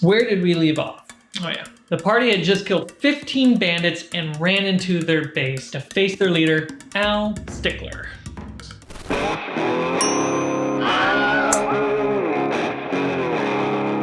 Where did we leave off? Oh yeah. The party had just killed 15 bandits and ran into their base to face their leader, Al Stickler.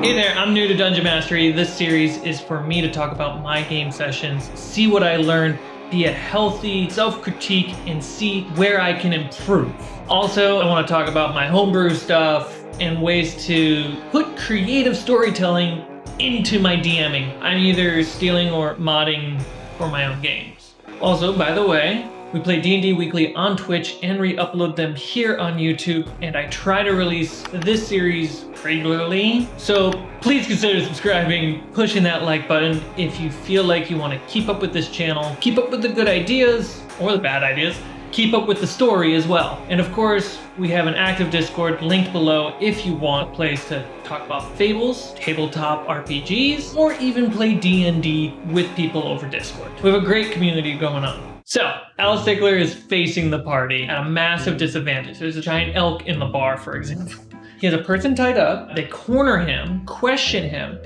Hey there, I'm new to Dungeon Mastery. This series is for me to talk about my game sessions, see what I learned, be a healthy self-critique, and see where I can improve. Also, I want to talk about my homebrew stuff and ways to put creative storytelling into my DMing. I'm either stealing or modding for my own games. Also, by the way, we play D&D weekly on Twitch and re-upload them here on YouTube, and I try to release this series regularly. So please consider subscribing, pushing that like button if you feel like you want to keep up with this channel, keep up with the good ideas or the bad ideas, keep up with the story as well. And of course, we have an active Discord linked below if you want a place to talk about fables, tabletop RPGs, or even play D&D with people over Discord. We have a great community going on. So, Al Stickler is facing the party at a massive disadvantage. There's a giant elk in the bar, for example. He has a person tied up. They corner him, question him.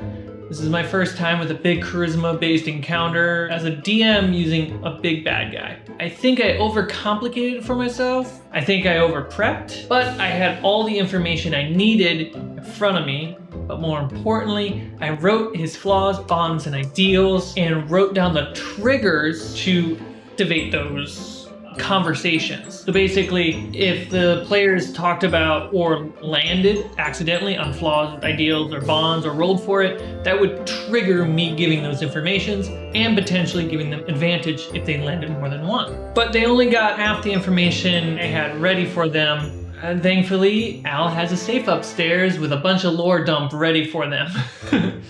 This is my first time with a big charisma-based encounter as a DM using a big bad guy. I think I overcomplicated it for myself. I think I over-prepped, but I had all the information I needed in front of me. But more importantly, I wrote his flaws, bonds, and ideals, and wrote down the triggers to activate those conversations. So basically, if the players talked about or landed accidentally on flaws, ideals, or bonds, or rolled for it, that would trigger me giving those informations and potentially giving them advantage if they landed more than one. But they only got half the information I had ready for them. And thankfully, Al has a safe upstairs with a bunch of lore dump ready for them.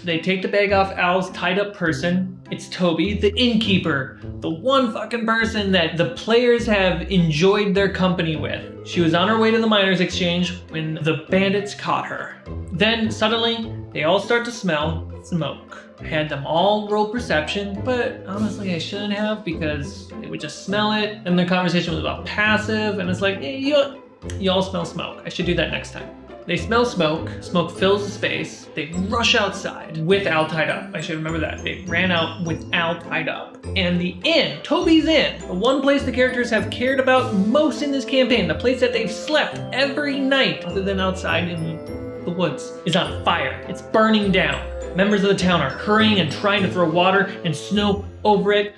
They take the bag off Al's tied up person. It's Toby, the innkeeper, the one fucking person that the players have enjoyed their company with. She was on her way to the miners' exchange when the bandits caught her. Then suddenly, they all start to smell smoke. I had them all roll perception, but honestly I shouldn't have because they would just smell it. And the conversation was about passive, and it's like, hey, you all smell smoke. I should do that next time. They smell smoke. Smoke fills the space. They rush outside with Al tied up. I should remember that. They ran out with Al tied up. And the inn, Toby's Inn, the one place the characters have cared about most in this campaign, the place that they've slept every night other than outside in the woods, is on fire. It's burning down. Members of the town are hurrying and trying to throw water and snow over it.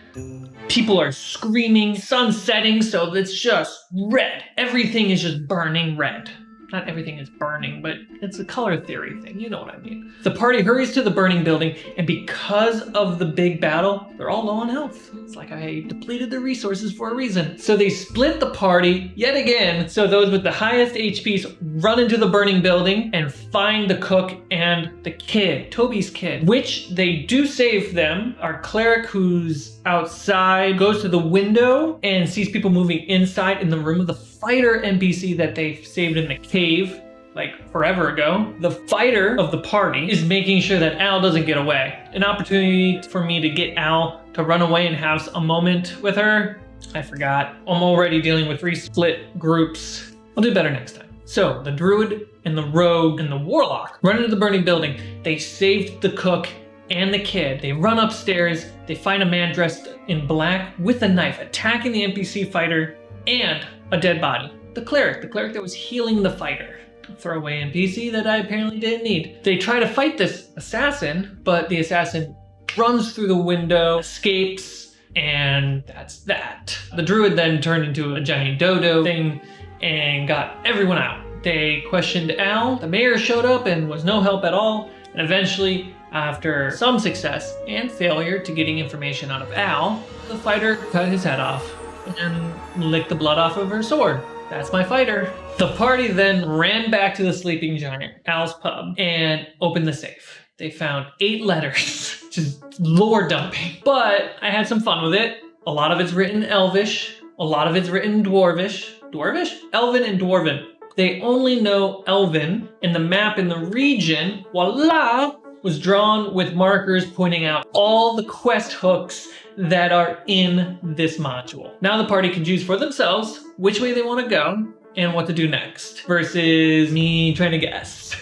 People are screaming, sun's setting, so it's just red. Everything is just burning red. Not everything is burning, but it's a color theory thing, you know what I mean. The party hurries to the burning building, and because of the big battle, they're all low on health. It's like I depleted their resources for a reason. So they split the party yet again, so those with the highest HPs run into the burning building and find the cook and the kid, Toby's kid, which they do save them. Our cleric, who's outside, goes to the window and sees people moving inside in the room of the fighter NPC that they saved in the cave like forever ago. The fighter of the party is making sure that Al doesn't get away. An opportunity for me to get Al to run away and have a moment with her. I forgot. I'm already dealing with 3 split groups. I'll do better next time. So the druid and the rogue and the warlock run into the burning building. They saved the cook and the kid. They run upstairs. They find a man dressed in black with a knife attacking the NPC fighter and a dead body. The cleric that was healing the fighter. Throwaway NPC that I apparently didn't need. They try to fight this assassin, but the assassin runs through the window, escapes, and that's that. The druid then turned into a giant dodo thing and got everyone out. They questioned Al. The mayor showed up and was no help at all. And eventually, after some success and failure to getting information out of Al, the fighter cut his head off and licked the blood off of her sword. That's my fighter. The party then ran back to the sleeping giant, Al's pub, and opened the safe. They found 8 letters, just lore dumping. But I had some fun with it. A lot of it's written Elvish. A lot of it's written Dwarvish. Dwarvish? Elven and Dwarven. They only know Elven, and the map in the region, voila, was drawn with markers pointing out all the quest hooks that are in this module. Now the party can choose for themselves which way they want to go and what to do next, versus me trying to guess.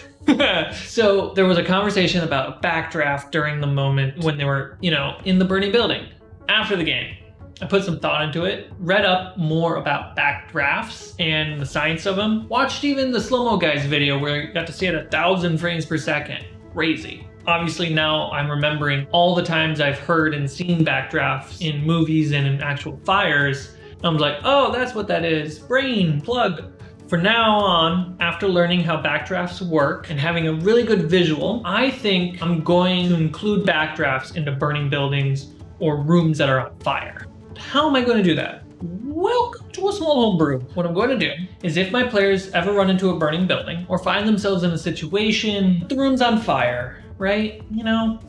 So there was a conversation about a backdraft during the moment when they were, in the burning building. After the game, I put some thought into it, read up more about backdrafts and the science of them, watched even the slow-mo guys video where you got to see it 1,000 frames per second. Crazy. Obviously now I'm remembering all the times I've heard and seen backdrafts in movies and in actual fires. I'm like, oh, that's what that is. Brain plug. For now on, after learning how backdrafts work and having a really good visual, I think I'm going to include backdrafts into burning buildings or rooms that are on fire. How am I going to do that? Welcome to a small homebrew. What I'm going to do is if my players ever run into a burning building or find themselves in a situation, the room's on fire, right?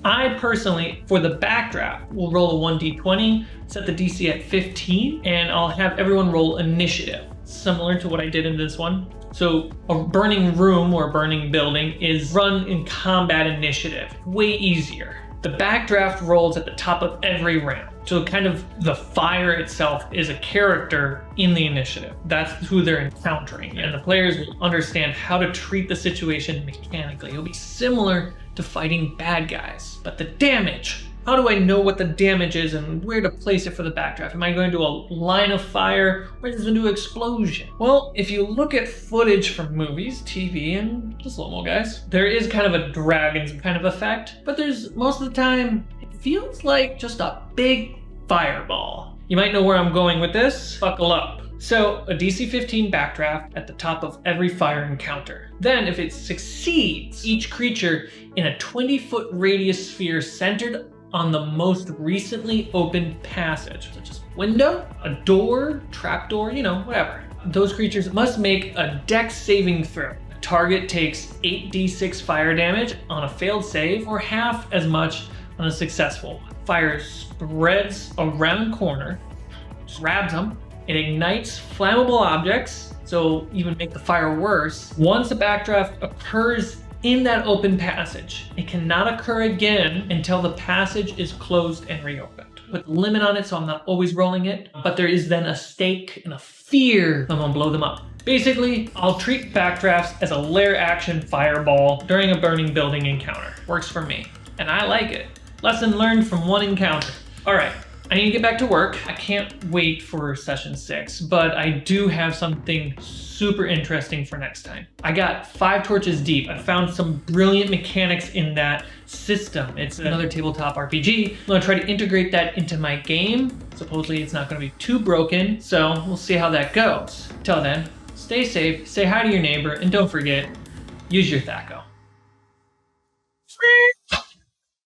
I personally, for the backdraft, will roll a 1d20, set the DC at 15, and I'll have everyone roll initiative, similar to what I did in this one. So a burning room or a burning building is run in combat initiative, way easier. The backdraft rolls at the top of every round. So kind of the fire itself is a character in the initiative. That's who they're encountering. And the players will understand how to treat the situation mechanically. It'll be similar to fighting bad guys. But the damage, how do I know what the damage is and where to place it for the backdraft? Am I going to a line of fire or is it into an explosion? Well, if you look at footage from movies, TV, and the slow-mo guys, there is kind of a dragon's kind of effect, but there's most of the time, it feels like just a big fireball. You might know where I'm going with this. Buckle up. So a DC 15 backdraft at the top of every fire encounter. Then if it succeeds, each creature in a 20-foot radius sphere centered on the most recently opened passage, such as window, a door, trapdoor, whatever. Those creatures must make a dex saving throw. The target takes 8d6 fire damage on a failed save or half as much on a successful one. Fire spreads around corner, grabs them, it ignites flammable objects, so even make the fire worse. Once a backdraft occurs in that open passage, it cannot occur again until the passage is closed and reopened. Put the limit on it so I'm not always rolling it, but there is then a stake and a fear I'm gonna blow them up. Basically, I'll treat backdrafts as a lair action fireball during a burning building encounter. Works for me, and I like it. Lesson learned from one encounter. All right, I need to get back to work. I can't wait for session 6, but I do have something super interesting for next time. I got 5 torches deep. I found some brilliant mechanics in that system. It's another tabletop RPG. I'm gonna try to integrate that into my game. Supposedly it's not gonna be too broken, so we'll see how that goes. Till then, stay safe, say hi to your neighbor, and don't forget, use your THAC0.